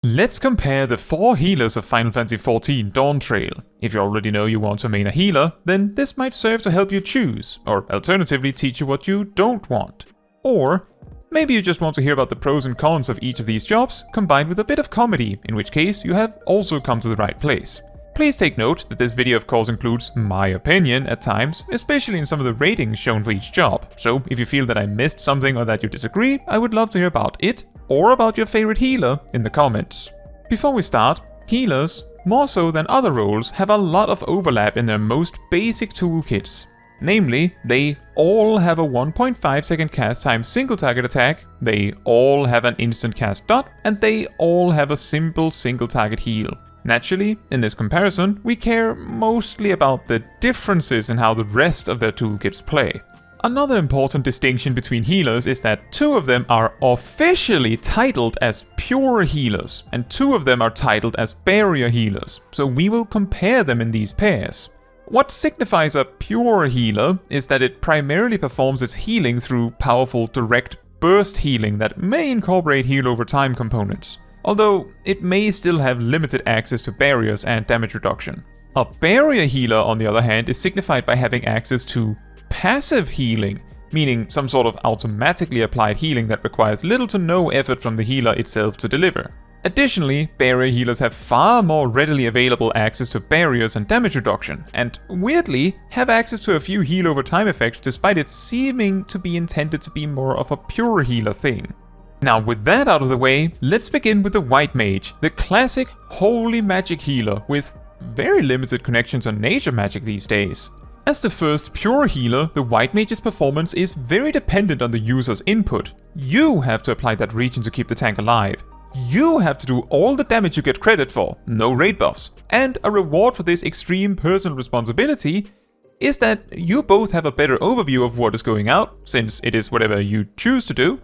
Let's compare the 4 healers of Final Fantasy XIV Dawntrail. If you already know you want to main a healer, then this might serve to help you choose, or alternatively teach you what you don't want. Or maybe you just want to hear about the pros and cons of each of these jobs, combined with a bit of comedy, in which case you have also come to the right place. Please take note that this video of course includes my opinion at times, especially in some of the ratings shown for each job, so if you feel that I missed something or that you disagree, I would love to hear about it, or about your favorite healer in the comments. Before we start, healers, more so than other roles, have a lot of overlap in their most basic toolkits. Namely, they all have a 1.5 second cast time single target attack, they all have an instant cast dot, and they all have a simple single target heal. Naturally, in this comparison, we care mostly about the differences in how the rest of their toolkits play. Another important distinction between healers is that 2 of them are officially titled as pure healers, and 2 of them are titled as barrier healers, so we will compare them in these pairs. What signifies a pure healer is that it primarily performs its healing through powerful direct burst healing that may incorporate heal over time components, although it may still have limited access to barriers and damage reduction. A barrier healer, on the other hand, is signified by having access to passive healing, meaning some sort of automatically applied healing that requires little to no effort from the healer itself to deliver. Additionally, barrier healers have far more readily available access to barriers and damage reduction, and weirdly, have access to a few heal over time effects despite it seeming to be intended to be more of a pure healer thing. Now with that out of the way, let's begin with the White Mage, the classic holy magic healer with very limited connections on nature magic these days. As the first pure healer, the White Mage's performance is very dependent on the user's input. You have to apply that regen to keep the tank alive. You have to do all the damage you get credit for, no raid buffs. And a reward for this extreme personal responsibility is that you both have a better overview of what is going out, since it is whatever you choose to do,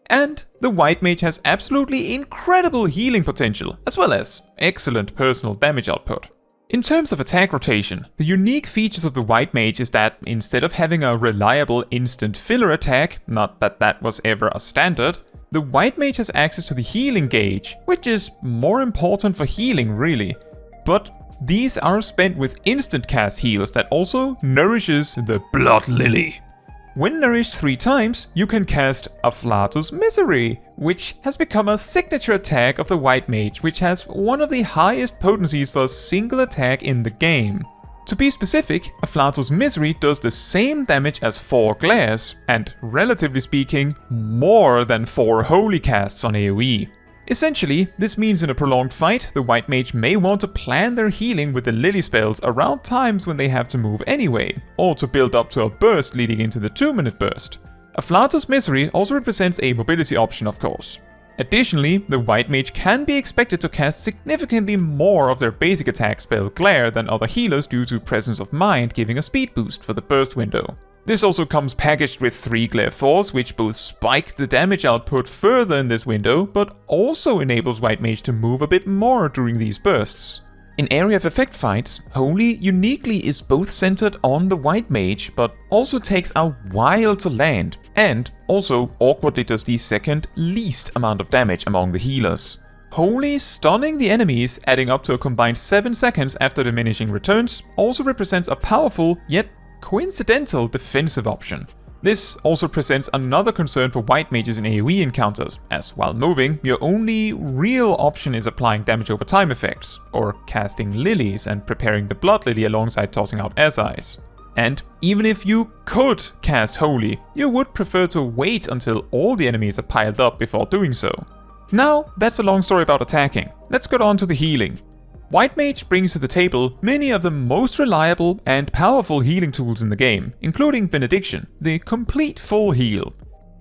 and the White Mage has absolutely incredible healing potential, as well as excellent personal damage output. In terms of attack rotation, the unique features of the White Mage is that instead of having a reliable instant filler attack, not that that was ever a standard, the White Mage has access to the healing gauge, which is more important for healing really, but these are spent with instant cast heals that also nourishes the Blood Lily. When nourished 3 times, you can cast Afflatus Misery, which has become a signature attack of the White Mage, which has one of the highest potencies for a single attack in the game. To be specific, Afflatus Misery does the same damage as 4 glares, and relatively speaking, more than 4 holy casts on AoE. Essentially, this means in a prolonged fight, the White Mage may want to plan their healing with the Lily spells around times when they have to move anyway, or to build up to a burst leading into the 2-minute burst. Afflatus Misery also represents a mobility option, of course. Additionally, the White Mage can be expected to cast significantly more of their basic attack spell Glare than other healers due to Presence of Mind giving a speed boost for the burst window. This also comes packaged with 3 Glare Force, which both spikes the damage output further in this window, but also enables White Mage to move a bit more during these bursts. In area of effect fights, Holy uniquely is both centered on the White Mage, but also takes a while to land, and also awkwardly does the second least amount of damage among the healers. Holy stunning the enemies, adding up to a combined 7 seconds after diminishing returns, also represents a powerful, yet coincidental defensive option. This also presents another concern for White Mages in AoE encounters, as while moving, your only real option is applying damage over time effects, or casting lilies and preparing the Blood Lily alongside tossing out SIs. And even if you could cast Holy, you would prefer to wait until all the enemies are piled up before doing so. Now, that's a long story about attacking. Let's get on to the healing. White Mage brings to the table many of the most reliable and powerful healing tools in the game, including Benediction, the complete full heal.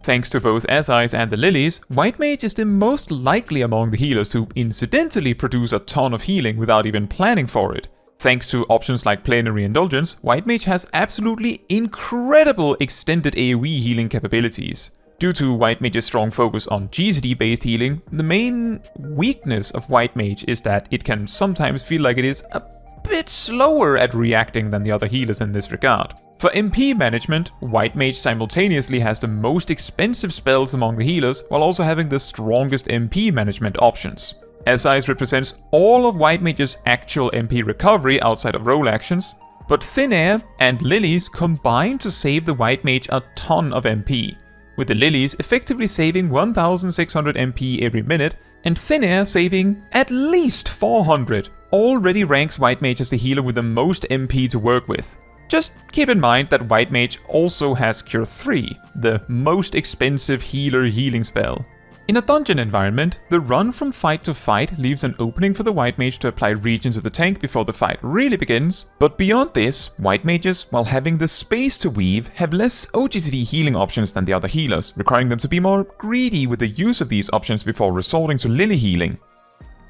Thanks to both SIs and the Lilies, White Mage is the most likely among the healers to incidentally produce a ton of healing without even planning for it. Thanks to options like Plenary Indulgence, White Mage has absolutely incredible extended AoE healing capabilities. Due to White Mage's strong focus on GCD-based healing, the main weakness of White Mage is that it can sometimes feel like it is a bit slower at reacting than the other healers in this regard. For MP management, White Mage simultaneously has the most expensive spells among the healers, while also having the strongest MP management options. SIs represents all of White Mage's actual MP recovery outside of role actions, but Thin Air and Lilies combine to save the White Mage a ton of MP, with the Lilies effectively saving 1600 MP every minute, and Thin Air saving at least 400, already ranks White Mage as the healer with the most MP to work with. Just keep in mind that White Mage also has Cure 3, the most expensive healer healing spell. In a dungeon environment, the run from fight to fight leaves an opening for the White Mage to apply regen to the tank before the fight really begins, but beyond this, White Mages, while having the space to weave, have less OGCD healing options than the other healers, requiring them to be more greedy with the use of these options before resorting to Lily healing.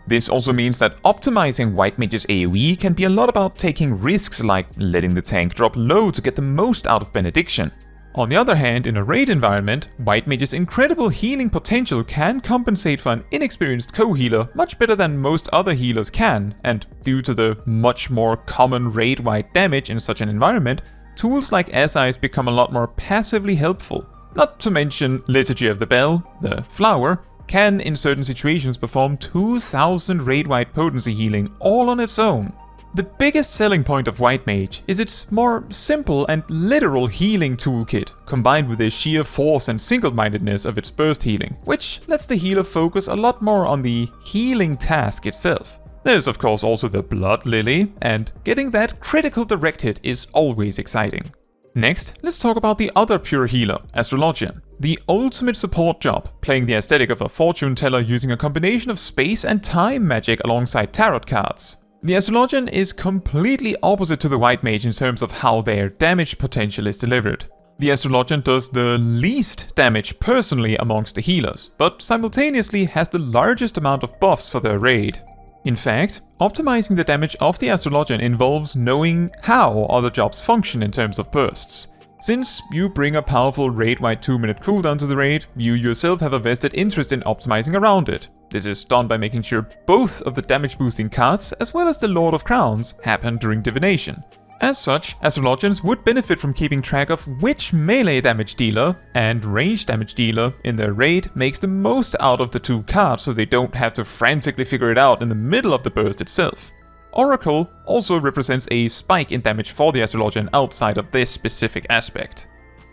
This also means that optimizing White Mage's AoE can be a lot about taking risks like letting the tank drop low to get the most out of Benediction. On the other hand, in a raid environment, White Mage's incredible healing potential can compensate for an inexperienced co-healer much better than most other healers can, and due to the much more common raid-wide damage in such an environment, tools like SIs become a lot more passively helpful. Not to mention Liturgy of the Bell, the flower, can in certain situations perform 2000 raid-wide potency healing all on its own. The biggest selling point of White Mage is its more simple and literal healing toolkit, combined with the sheer force and single-mindedness of its burst healing, which lets the healer focus a lot more on the healing task itself. There's of course also the Blood Lily, and getting that critical direct hit is always exciting. Next, let's talk about the other pure healer, Astrologian. The ultimate support job, playing the aesthetic of a fortune teller using a combination of space and time magic alongside tarot cards. The Astrologian is completely opposite to the White Mage in terms of how their damage potential is delivered. The Astrologian does the least damage personally amongst the healers, but simultaneously has the largest amount of buffs for their raid. In fact, optimizing the damage of the Astrologian involves knowing how other jobs function in terms of bursts. Since you bring a powerful raid-wide 2-minute cooldown to the raid, you yourself have a vested interest in optimizing around it. This is done by making sure both of the damage boosting cards, as well as the Lord of Crowns, happen during divination. As such, Astrologians would benefit from keeping track of which melee damage dealer and range damage dealer in their raid makes the most out of the two cards, so they don't have to frantically figure it out in the middle of the burst itself. Oracle also represents a spike in damage for the Astrologian outside of this specific aspect.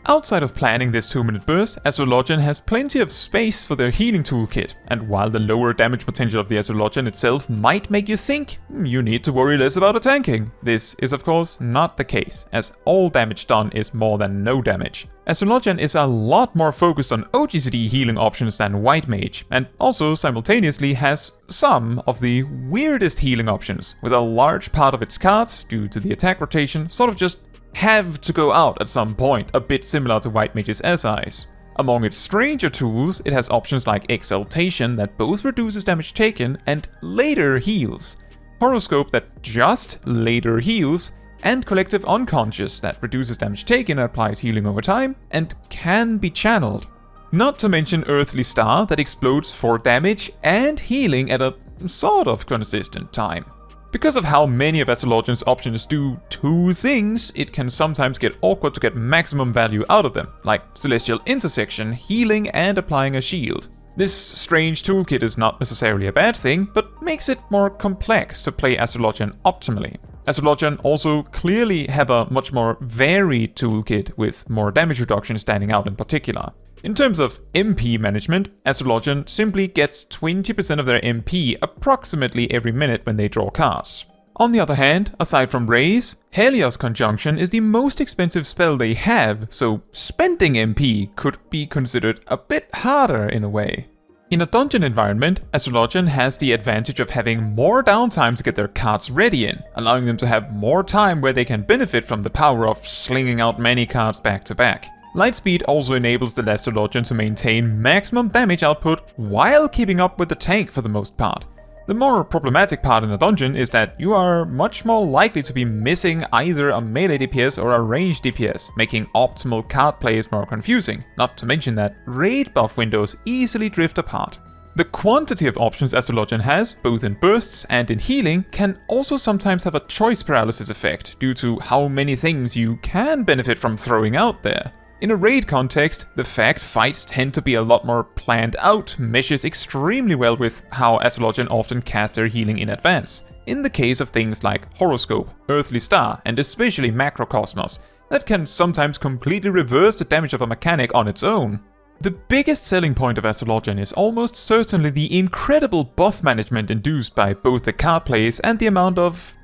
Outside of planning this 2-minute burst, Astrologian has plenty of space for their healing toolkit, and while the lower damage potential of the Astrologian itself might make you think you need to worry less about tanking, this is of course not the case, as all damage done is more than no damage. Astrologian is a lot more focused on OGCD healing options than White Mage, and also simultaneously has some of the weirdest healing options, with a large part of its cards, due to the attack rotation, sort of just have to go out at some point, a bit similar to White Mage's SIs. Among its stranger tools, it has options like Exaltation that both reduces damage taken and later heals, Horoscope that just later heals, and Collective Unconscious that reduces damage taken and applies healing over time, and can be channeled. Not to mention Earthly Star that explodes for damage and healing at a sort of consistent time. Because of how many of Astrologian's options do two things, it can sometimes get awkward to get maximum value out of them, like Celestial Intersection, healing and applying a shield. This strange toolkit is not necessarily a bad thing, but makes it more complex to play Astrologian optimally. Astrologian also clearly have a much more varied toolkit with more damage reduction standing out in particular. In terms of MP management, Astrologian simply gets 20% of their MP approximately every minute when they draw cards. On the other hand, aside from Raise, Helios Conjunction is the most expensive spell they have, so spending MP could be considered a bit harder in a way. In a dungeon environment, Astrologian has the advantage of having more downtime to get their cards ready in, allowing them to have more time where they can benefit from the power of slinging out many cards back to back. Lightspeed also enables the Astrologian to maintain maximum damage output while keeping up with the tank for the most part. The more problematic part in a dungeon is that you are much more likely to be missing either a melee DPS or a ranged DPS, making optimal card plays more confusing, not to mention that raid buff windows easily drift apart. The quantity of options Astrologian has, both in bursts and in healing, can also sometimes have a choice paralysis effect due to how many things you can benefit from throwing out there. In a raid context, the fact fights tend to be a lot more planned out meshes extremely well with how Astrologian often cast their healing in advance. In the case of things like Horoscope, Earthly Star, and especially Macrocosmos, that can sometimes completely reverse the damage of a mechanic on its own. The biggest selling point of Astrologian is almost certainly the incredible buff management induced by both the card plays and the amount of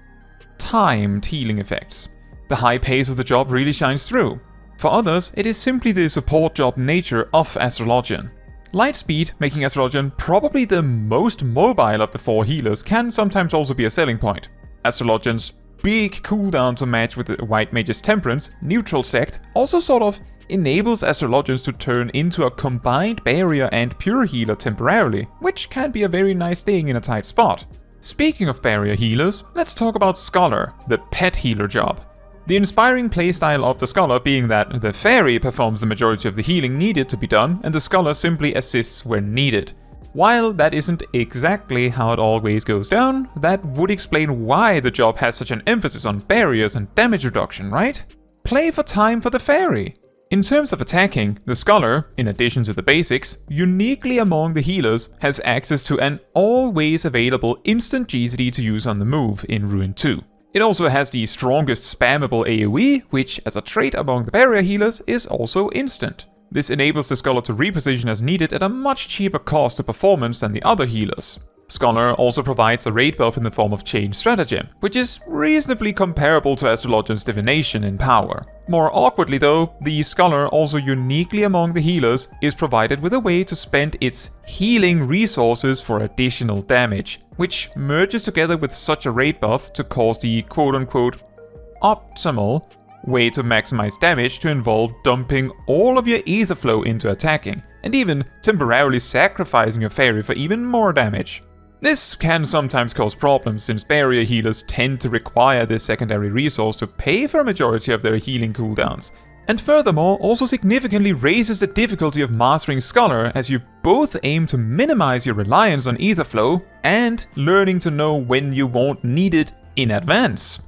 timed healing effects. The high pace of the job really shines through. For others, it is simply the support job nature of Astrologian. Lightspeed, making Astrologian probably the most mobile of the 4 healers, can sometimes also be a selling point. Astrologian's big cooldown to match with the White Mage's Temperance, Neutral Sect, also sort of enables Astrologians to turn into a combined barrier and pure healer temporarily, which can be a very nice thing in a tight spot. Speaking of barrier healers, let's talk about Scholar, the pet healer job. The inspiring playstyle of the Scholar being that the Fairy performs the majority of the healing needed to be done, and the Scholar simply assists where needed. While that isn't exactly how it always goes down, that would explain why the job has such an emphasis on barriers and damage reduction, right? Play for time for the Fairy! In terms of attacking, the Scholar, in addition to the basics, uniquely among the healers, has access to an always available instant GCD to use on the move in Ruin 2. It also has the strongest spammable AoE, which as a trait among the barrier healers is also instant. This enables the Scholar to reposition as needed at a much cheaper cost to performance than the other healers. Scholar also provides a raid buff in the form of Change Stratagem, which is reasonably comparable to Astrologian's Divination in power. More awkwardly though, the Scholar, also uniquely among the healers, is provided with a way to spend its healing resources for additional damage, which merges together with such a raid buff to cause the quote-unquote optimal way to maximize damage to involve dumping all of your ether flow into attacking, and even temporarily sacrificing your Fairy for even more damage. This can sometimes cause problems since barrier healers tend to require this secondary resource to pay for a majority of their healing cooldowns, and furthermore also significantly raises the difficulty of mastering Scholar as you both aim to minimize your reliance on ether flow and learning to know when you won't need it in advance.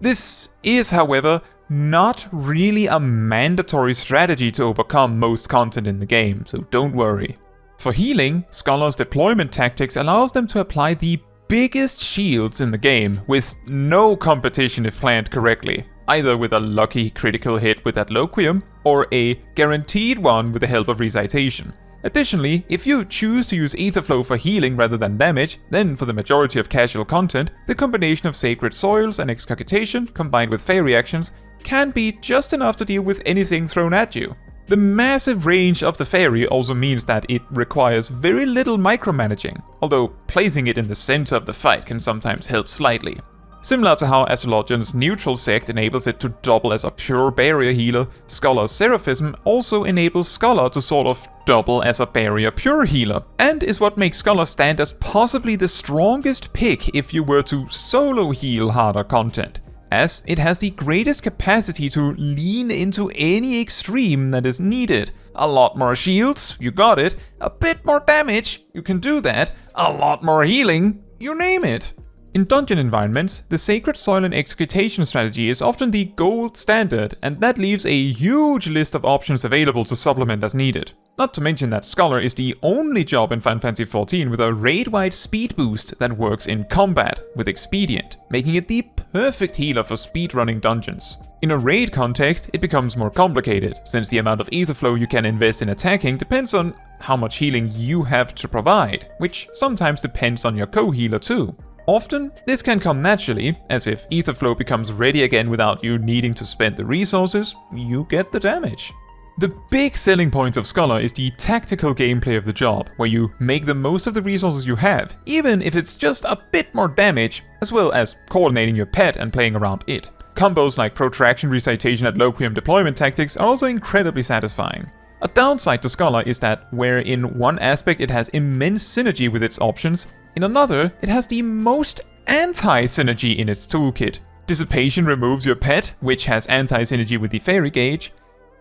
This is, however, not really a mandatory strategy to overcome most content in the game, so don't worry. For healing, Scholar's deployment tactics allows them to apply the biggest shields in the game with no competition if planned correctly, either with a lucky critical hit with Adloquium or a guaranteed one with the help of Recitation. Additionally, if you choose to use Etherflow for healing rather than damage, then for the majority of casual content, the combination of Sacred Soils and Excogitation combined with Fairy actions can be just enough to deal with anything thrown at you. The massive range of the Fairy also means that it requires very little micromanaging, although placing it in the center of the fight can sometimes help slightly. Similar to how Astrologian's Neutral Sect enables it to double as a pure barrier healer, Scholar's Seraphism also enables Scholar to sort of double as a barrier pure healer, and is what makes Scholar stand as possibly the strongest pick if you were to solo heal harder content, as it has the greatest capacity to lean into any extreme that is needed. A lot more shields, you got it. A bit more damage, you can do that. A lot more healing, you name it. In dungeon environments, the Sacred Soil and Executation strategy is often the gold standard, and that leaves a huge list of options available to supplement as needed. Not to mention that Scholar is the only job in Final Fantasy XIV with a raid-wide speed boost that works in combat with Expedient, making it the perfect healer for speedrunning dungeons. In a raid context, it becomes more complicated, since the amount of etherflow you can invest in attacking depends on how much healing you have to provide, which sometimes depends on your co-healer too. Often, this can come naturally, as if Etherflow becomes ready again without you needing to spend the resources, you get the damage. The big selling point of Scholar is the tactical gameplay of the job, where you make the most of the resources you have, even if it's just a bit more damage, as well as coordinating your pet and playing around it. Combos like Protraction, Recitation, and Loquium deployment tactics are also incredibly satisfying. A downside to Scholar is that where in one aspect it has immense synergy with its options, in another, it has the most anti-synergy in its toolkit. Dissipation removes your pet, which has anti-synergy with the Fairy gauge,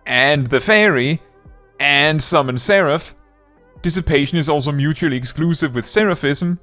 and the Fairy, and Summon Seraph. Dissipation is also mutually exclusive with Seraphism.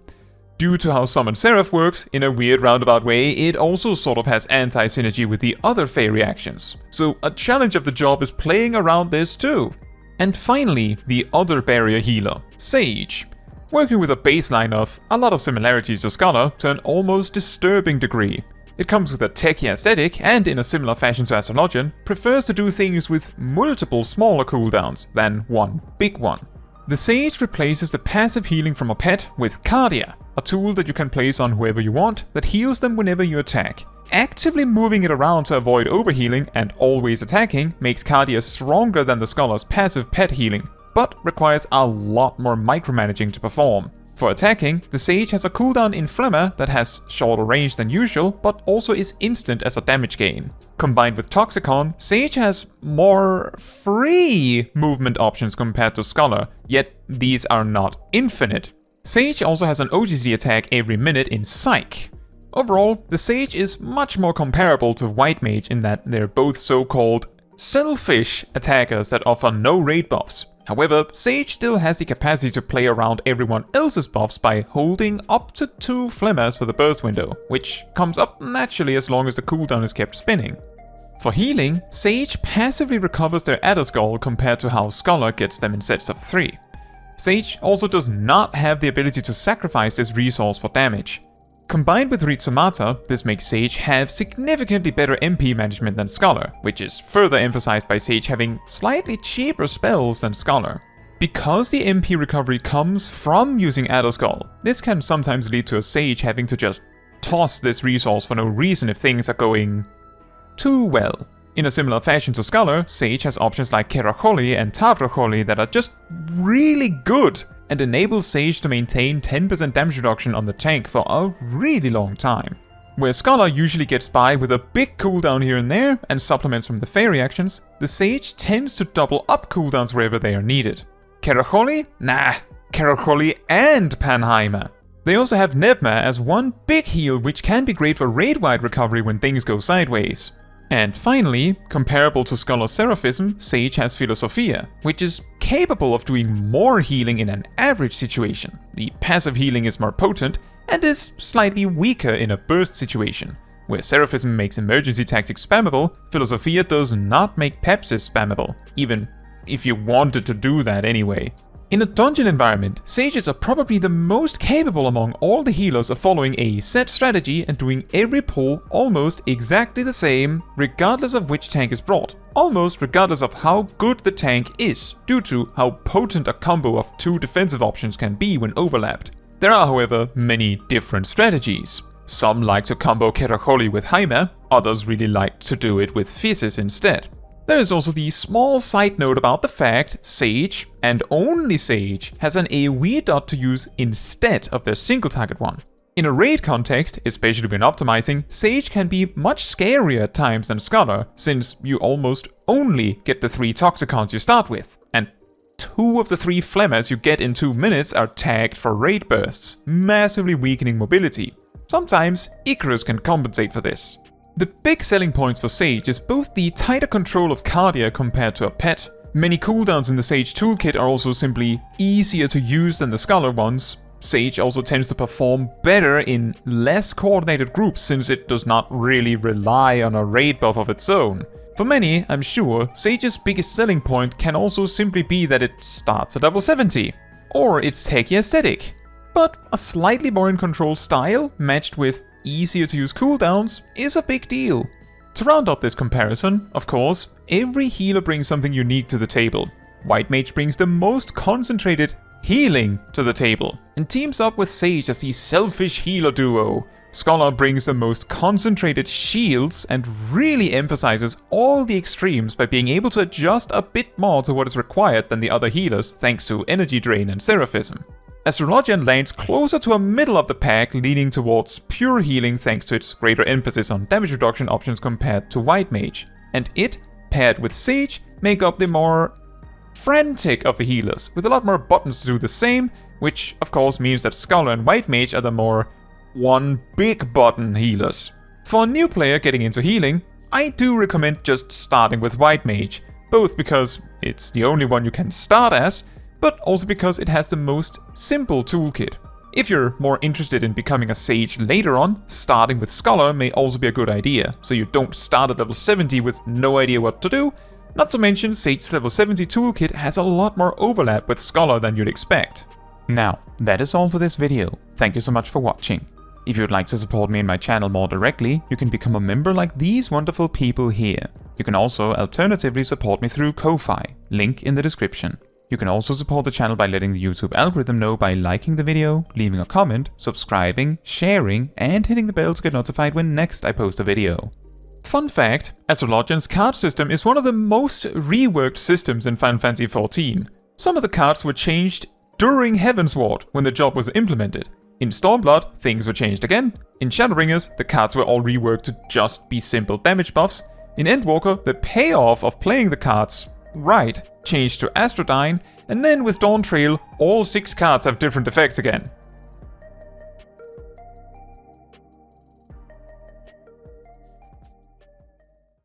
Due to how Summon Seraph works, in a weird roundabout way, it also sort of has anti-synergy with the other fairy actions. So a challenge of the job is playing around this too. And finally, the other barrier healer, Sage. Working with a baseline of a lot of similarities to Scholar to an almost disturbing degree. It comes with a techie aesthetic and, in a similar fashion to Astrologian, prefers to do things with multiple smaller cooldowns than one big one. The Sage replaces the passive healing from a pet with Cardia, a tool that you can place on whoever you want that heals them whenever you attack. Actively moving it around to avoid overhealing and always attacking makes Cardia stronger than the Scholar's passive pet healing, but requires a lot more micromanaging to perform. For attacking, the Sage has a cooldown in Flemmer that has shorter range than usual, but also is instant as a damage gain. Combined with Toxicon, Sage has more free movement options compared to Scholar, yet these are not infinite. Sage also has an OTC attack every minute in Psych. Overall, the Sage is much more comparable to White Mage in that they're both so-called selfish attackers that offer no raid buffs. However, Sage still has the capacity to play around everyone else's buffs by holding up to 2 Flemmers for the burst window, which comes up naturally as long as the cooldown is kept spinning. For healing, Sage passively recovers their Adderskull compared to how Scholar gets them in sets of 3. Sage also does not have the ability to sacrifice this resource for damage. Combined with Ritsumata, this makes Sage have significantly better MP management than Scholar, which is further emphasized by Sage having slightly cheaper spells than Scholar. Because the MP recovery comes from using Adderskull, this can sometimes lead to a Sage having to just toss this resource for no reason if things are going too well. In a similar fashion to Scholar, Sage has options like Keracholi and Tavracholi that are just really good and enable Sage to maintain 10% damage reduction on the tank for a really long time. Where Scholar usually gets by with a big cooldown here and there and supplements from the fairy actions, the Sage tends to double up cooldowns wherever they are needed. Keracholi? Nah, Keracholi and Panheimer. They also have Nebma as one big heal which can be great for raid-wide recovery when things go sideways. And finally, comparable to Scholar's Seraphism, Sage has Philosophia, which is capable of doing more healing in an average situation. The passive healing is more potent, and is slightly weaker in a burst situation. Where Seraphism makes emergency tactics spammable, Philosophia does not make Pepsis spammable, even if you wanted to do that anyway. In a dungeon environment, Sages are probably the most capable among all the healers of following a set strategy and doing every pull almost exactly the same, regardless of which tank is brought. Almost regardless of how good the tank is, due to how potent a combo of 2 defensive options can be when overlapped. There are, however, many different strategies. Some like to combo Keracholi with Heimer, others really like to do it with Physis instead. There is also the small side note about the fact Sage, and only Sage, has an AoE dot to use instead of their single target one. In a raid context, especially when optimizing, Sage can be much scarier at times than Scholar, since you almost only get the 3 Toxicons you start with, and 2 of the 3 Flemmers you get in 2 minutes are tagged for raid bursts, massively weakening mobility. Sometimes Icarus can compensate for this. The big selling points for Sage is both the tighter control of Cardia compared to a pet. Many cooldowns in the Sage toolkit are also simply easier to use than the Scholar ones. Sage also tends to perform better in less coordinated groups since it does not really rely on a raid buff of its own. For many, I'm sure, Sage's biggest selling point can also simply be that it starts at level 70, or its techie aesthetic. But a slightly more in control style, matched with easier to use cooldowns, is a big deal. To round up this comparison, of course, every healer brings something unique to the table. White Mage brings the most concentrated healing to the table, and teams up with Sage as the selfish healer duo. Scholar brings the most concentrated shields and really emphasizes all the extremes by being able to adjust a bit more to what is required than the other healers thanks to energy drain and Seraphism. Astrologian lands closer to a middle of the pack, leaning towards pure healing thanks to its greater emphasis on damage reduction options compared to White Mage. And it, paired with Sage, make up the more frantic of the healers, with a lot more buttons to do the same, which of course means that Scholar and White Mage are the more one big button healers. For a new player getting into healing, I do recommend just starting with White Mage, both because it's the only one you can start as, but also because it has the most simple toolkit. If you're more interested in becoming a Sage later on, starting with Scholar may also be a good idea, so you don't start at level 70 with no idea what to do. Not to mention, Sage's level 70 toolkit has a lot more overlap with Scholar than you'd expect. Now, that is all for this video. Thank you so much for watching. If you'd like to support me and my channel more directly, you can become a member like these wonderful people here. You can also alternatively support me through Ko-Fi, link in the description. You can also support the channel by letting the YouTube algorithm know by liking the video, leaving a comment, subscribing, sharing, and hitting the bell to get notified when next I post a video. Fun fact, Astrologian's card system is one of the most reworked systems in Final Fantasy XIV. Some of the cards were changed during Heavensward when the job was implemented. In Stormblood, things were changed again. In Shadowbringers, the cards were all reworked to just be simple damage buffs. In Endwalker, the payoff of playing the cards right changed to Astrologian, and then with Dawntrail, all 6 cards have different effects again.